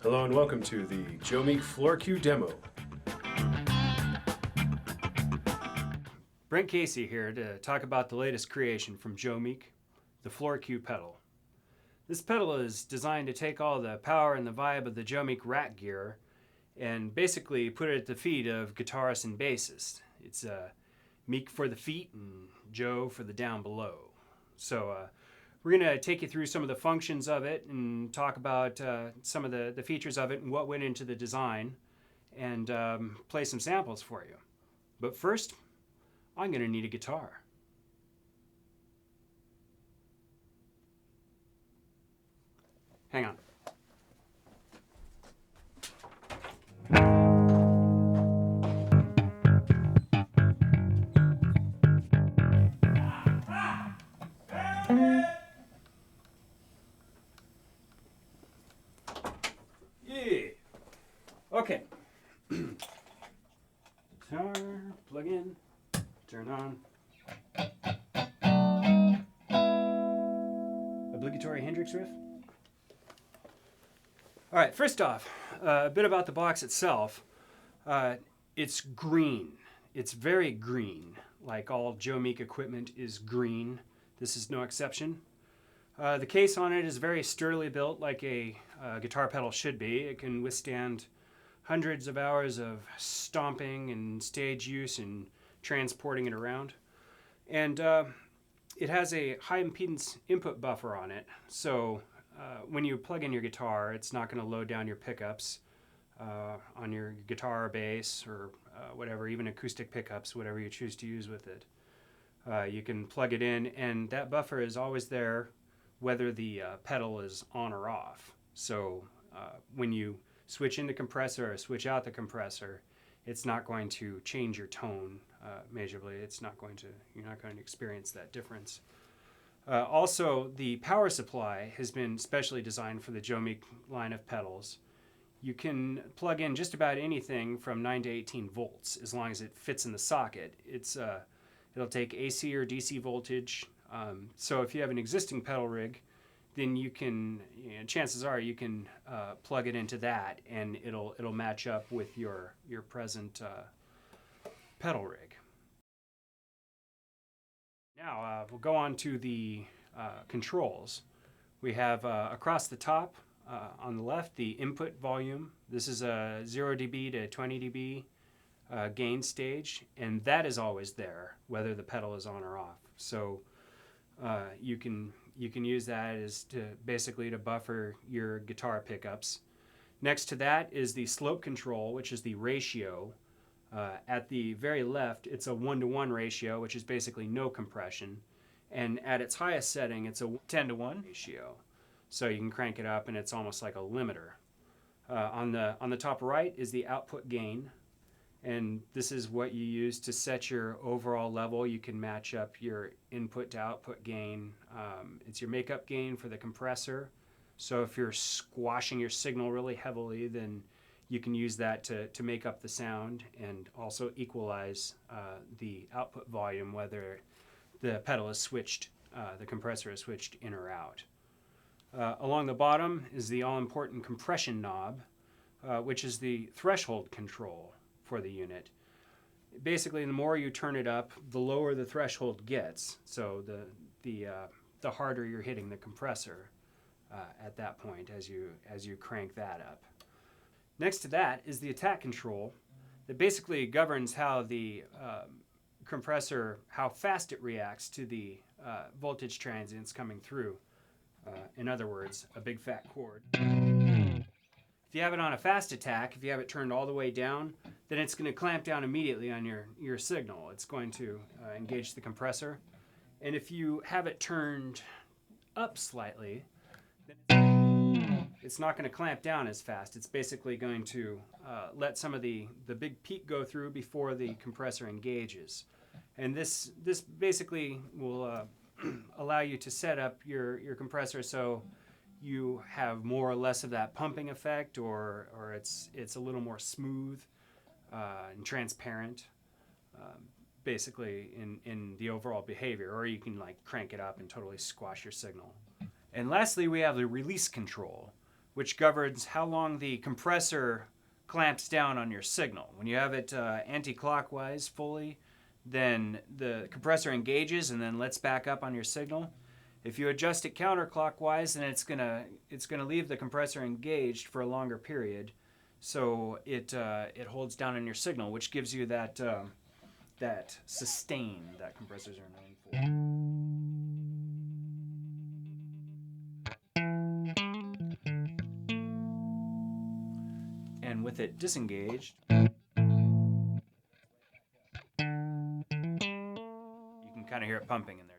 Hello and welcome to the Joemeek floorQ demo. Brent Casey here to talk about the latest creation from Joemeek, the floorQ pedal. This pedal is designed to take all the power and the vibe of the Joemeek rack gear and basically put it at the feet of guitarists and bassists. It's Meek for the feet and Joe for the down below. So we're going to take you through some of the functions of it and talk about some of the features of it and what went into the design and play some samples for you. But first, I'm going to need a guitar. Hang on. Yeah. Okay. Guitar, plug in, turn on. Obligatory Hendrix riff. All right, first off, a bit about the box itself. It's green. It's very green, like all Joemeek equipment is green. This is no exception. The case on it is very sturdily built, like a guitar pedal should be. It can withstand hundreds of hours of stomping and stage use and transporting it around. And it has a high impedance input buffer on it, so when you plug in your guitar, it's not going to load down your pickups on your guitar or bass or whatever, even acoustic pickups, whatever you choose to use with it. You can plug it in, and that buffer is always there whether the pedal is on or off. So when you switch in the compressor or switch out the compressor, it's not going to change your tone measurably. You're not going to experience that difference. Also, the power supply has been specially designed for the Joemeek line of pedals. You can plug in just about anything from 9 to 18 volts as long as it fits in the socket. It'll take AC or DC voltage. So if you have an existing pedal rig, then chances are you can plug it into that, and it'll match up with your present pedal rig. Now we'll go on to the controls. We have across the top on the left the input volume. This is a 0 dB to 20 dB gain stage, and that is always there whether the pedal is on or off. So you can use that as to buffer your guitar pickups. Next to that is the slope control, which is the ratio. At the very left, it's a 1-to-1 ratio, which is basically no compression. And at its highest setting, it's a 10-to-1 ratio. So you can crank it up, and it's almost like a limiter. On the top right is the output gain. And this is what you use to set your overall level. You can match up your input to output gain. It's your makeup gain for the compressor. So if you're squashing your signal really heavily, then you can use that to make up the sound and also equalize the output volume, whether the pedal is switched, the compressor is switched in or out. Along the bottom is the all-important compression knob, which is the threshold control for the unit. Basically, the more you turn it up, the lower the threshold gets. So the harder you're hitting the compressor at that point as you crank that up. Next to that is the attack control that basically governs how the compressor, how fast it reacts to the voltage transients coming through. In other words, a big fat chord. If you have it on a fast attack, if you have it turned all the way down, then it's going to clamp down immediately on your signal. It's going to engage the compressor. And if you have it turned up slightly, then it's not going to clamp down as fast. It's basically going to let some of the big peak go through before the compressor engages. And this basically will allow you to set up your compressor so you have more or less of that pumping effect, or it's a little more smooth and transparent, basically in the overall behavior, or you can like crank it up and totally squash your signal. And lastly, we have the release control, which governs how long the compressor clamps down on your signal. When you have it anti-clockwise fully, then the compressor engages and then lets back up on your signal. If you adjust it counterclockwise, then it's gonna leave the compressor engaged for a longer period, so it holds down on your signal, which gives you that that sustain that compressors are known for. And with it disengaged, you can kind of hear it pumping in there.